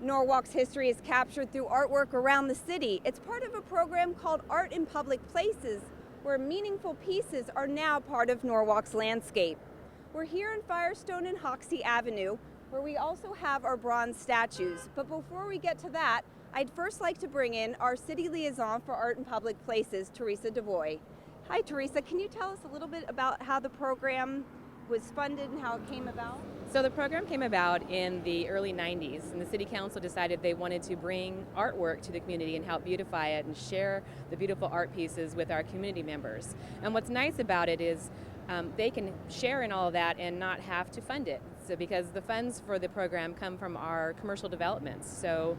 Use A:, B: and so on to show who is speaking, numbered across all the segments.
A: Norwalk's history is captured through artwork around the city. It's part of a program called Art in Public Places, where meaningful pieces are now part of Norwalk's landscape. We're here in Firestone and Hoxie Avenue, where we also have our bronze statues. But before we get to that, I'd first like to bring in our city liaison for Art in Public Places, Teresa DeVoy. Hi, Teresa. Can you tell us a little bit about how the program was funded and how it came about?
B: So the program came about in the early 90s, and the City Council decided they wanted to bring artwork to the community and help beautify it and share the beautiful art pieces with our community members. And what's nice about it is they can share in all of that and not have to fund it. So because the funds for the program come from our commercial developments. So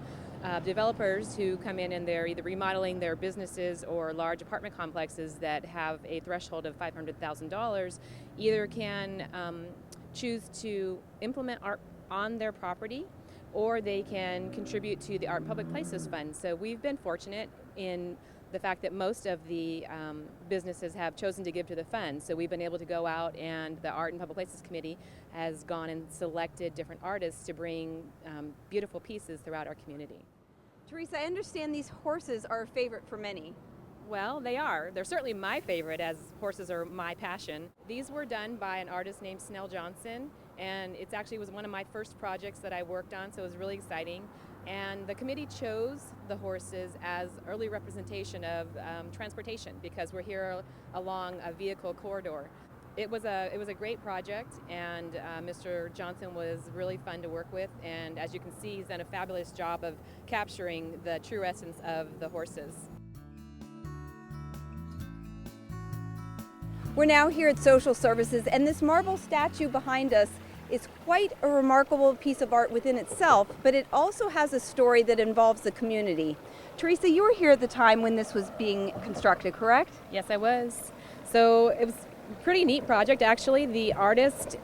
B: developers who come in and they're either remodeling their businesses or large apartment complexes that have a threshold of $500,000 either can choose to implement art on their property, or they can contribute to the Art in Public Places Fund. So we've been fortunate in the fact that most of the businesses have chosen to give to the fund. So we've been able to go out, and the Art in Public Places Committee has gone and selected different artists to bring beautiful pieces throughout our community.
A: Teresa, I understand these horses are a favorite for many.
B: Well, they are. They're certainly my favorite, as horses are my passion. These were done by an artist named Snell Johnson, and it actually was one of my first projects that I worked on, so it was really exciting. And the committee chose the horses as early representation of transportation, because we're here along a vehicle corridor. It was a great project, and Mr. Johnson was really fun to work with, and as you can see, he's done a fabulous job of capturing the true essence of the horses.
A: We're now here at Social Services, and this marble statue behind us is quite a remarkable piece of art within itself, but it also has a story that involves the community. Teresa, you were here at the time when this was being constructed, correct?
B: Yes, I was. So it was a pretty neat project, actually. The artist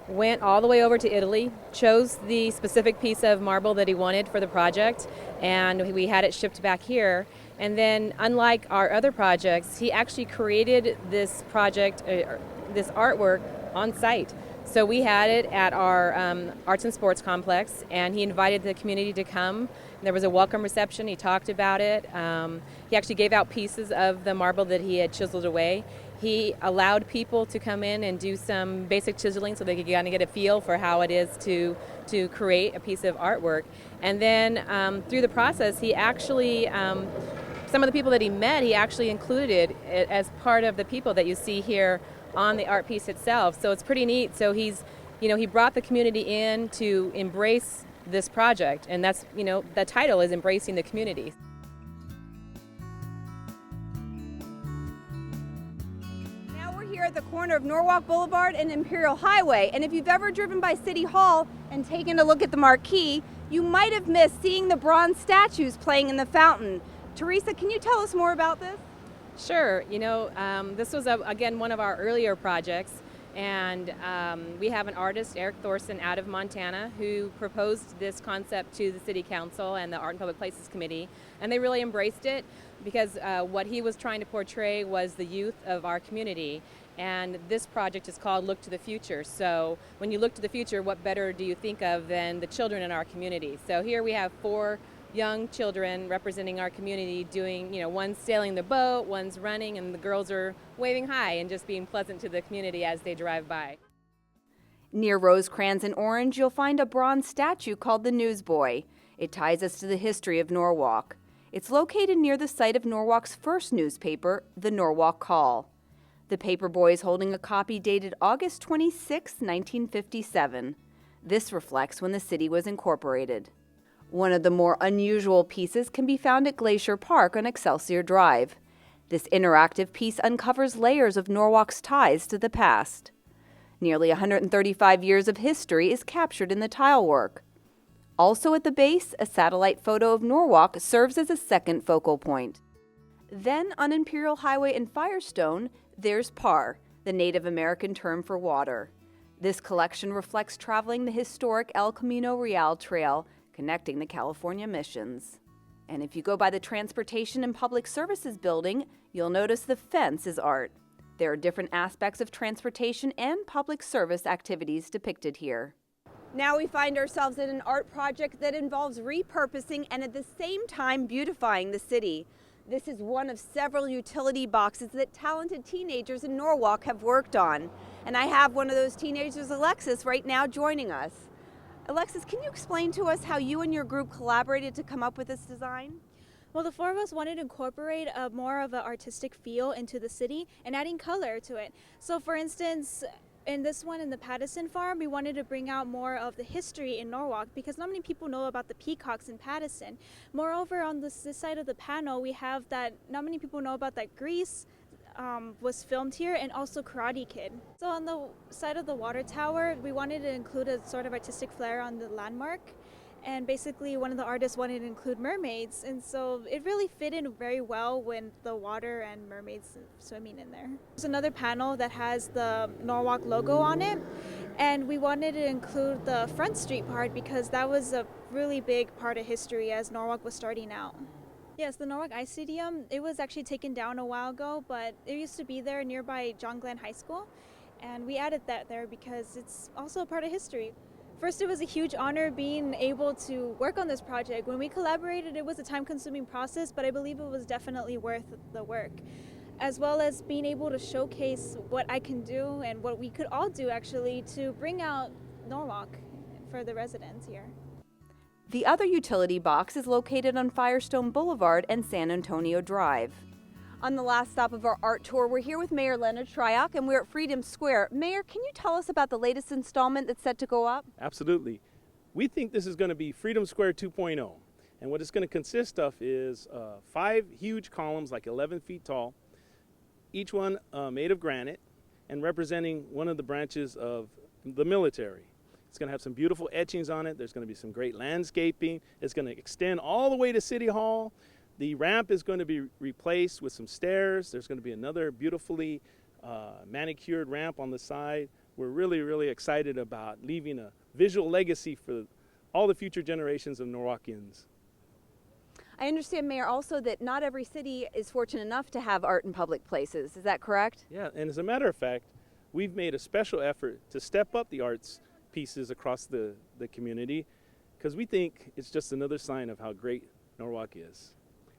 B: went all the way over to Italy, chose the specific piece of marble that he wanted for the project, and we had it shipped back here. And then, unlike our other projects, he actually created this project, this artwork, on site. So we had it at our arts and sports complex, and he invited the community to come. There was a welcome reception. He talked about it. He actually gave out pieces of the marble that he had chiseled away. He allowed people to come in and do some basic chiseling so they could kind of get a feel for how it is to create a piece of artwork. And then through the process, he actually, some of the people that he met, he actually included as part of the people that you see here on the art piece itself. So it's pretty neat. So he brought the community in to embrace this project, and that's, the title is Embracing the Community.
A: Now we're here at the corner of Norwalk Boulevard and Imperial Highway, and if you've ever driven by City Hall and taken a look at the marquee, you might have missed seeing the bronze statues playing in the fountain. Teresa, can you tell us more about this?
B: Sure. This was, again, one of our earlier projects, and we have an artist, Eric Thorson, out of Montana, who proposed this concept to the City Council and the Art and Public Places Committee, and they really embraced it because what he was trying to portray was the youth of our community, and this project is called Look to the Future. So when you look to the future, what better do you think of than the children in our community? So here we have 4 young children representing our community doing, one's sailing the boat, one's running, and the girls are waving hi and just being pleasant to the community as they drive by.
A: Near Rosecrans and Orange, you'll find a bronze statue called the Newsboy. It ties us to the history of Norwalk. It's located near the site of Norwalk's first newspaper, the Norwalk Call. The paperboy is holding a copy dated August 26, 1957. This reflects when the city was incorporated. One of the more unusual pieces can be found at Glacier Park on Excelsior Drive. This interactive piece uncovers layers of Norwalk's ties to the past. Nearly 135 years of history is captured in the tile work. Also at the base, a satellite photo of Norwalk serves as a second focal point. Then on Imperial Highway in Firestone, there's PAR, the Native American term for water. This collection reflects traveling the historic El Camino Real Trail, connecting the California missions. And if you go by the Transportation and Public Services building, you'll notice the fence is art. There are different aspects of transportation and public service activities depicted here. Now we find ourselves in an art project that involves repurposing and at the same time beautifying the city. This is one of several utility boxes that talented teenagers in Norwalk have worked on. And I have one of those teenagers, Alexis, right now joining us. Alexis, can you explain to us how you and your group collaborated to come up with this design?
C: Well, the four of us wanted to incorporate more of an artistic feel into the city and adding color to it. So for instance, in this one in the Pattison farm, we wanted to bring out more of the history in Norwalk because not many people know about the peacocks in Pattison. Moreover, on this side of the panel, we have that not many people know about that Grease was filmed here, and also Karate Kid. So on the side of the water tower, we wanted to include a sort of artistic flair on the landmark. And basically one of the artists wanted to include mermaids, and so it really fit in very well with the water and mermaids swimming in there. There's another panel that has the Norwalk logo on it, and we wanted to include the Front Street part because that was a really big part of history as Norwalk was starting out. Yes, the Norwalk Ice Stadium, it was actually taken down a while ago, but it used to be there nearby John Glenn High School, and we added that there because it's also a part of history. First, it was a huge honor being able to work on this project. When we collaborated, it was a time-consuming process, but I believe it was definitely worth the work, as well as being able to showcase what I can do and what we could all do actually to bring out Norwalk for the residents here.
A: The other utility box is located on Firestone Boulevard and San Antonio Drive. On the last stop of our art tour, we're here with Mayor Leonard Shryock, and we're at Freedom Square. Mayor, can you tell us about the latest installment that's set to go up?
D: Absolutely. We think this is going to be Freedom Square 2.0. And what it's going to consist of is 5 huge columns, like 11 feet tall, each one made of granite and representing one of the branches of the military. It's going to have some beautiful etchings on it. There's going to be some great landscaping. It's going to extend all the way to City Hall. The ramp is going to be replaced with some stairs. There's going to be another beautifully manicured ramp on the side. We're really, really excited about leaving a visual legacy for all the future generations of Norwalkians.
A: I understand, Mayor, also that not every city is fortunate enough to have art in public places. Is that correct?
D: Yeah, and as a matter of fact, we've made a special effort to step up the arts pieces across the community because we think it's just another sign of how great Norwalk is.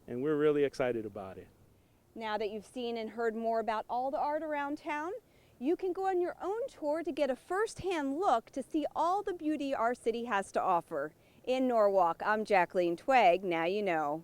D: And we're really excited about it.
A: Now that you've seen and heard more about all the art around town, you can go on your own tour to get a first-hand look to see all the beauty our city has to offer. In Norwalk, I'm Jacqueline Twegg. Now you know.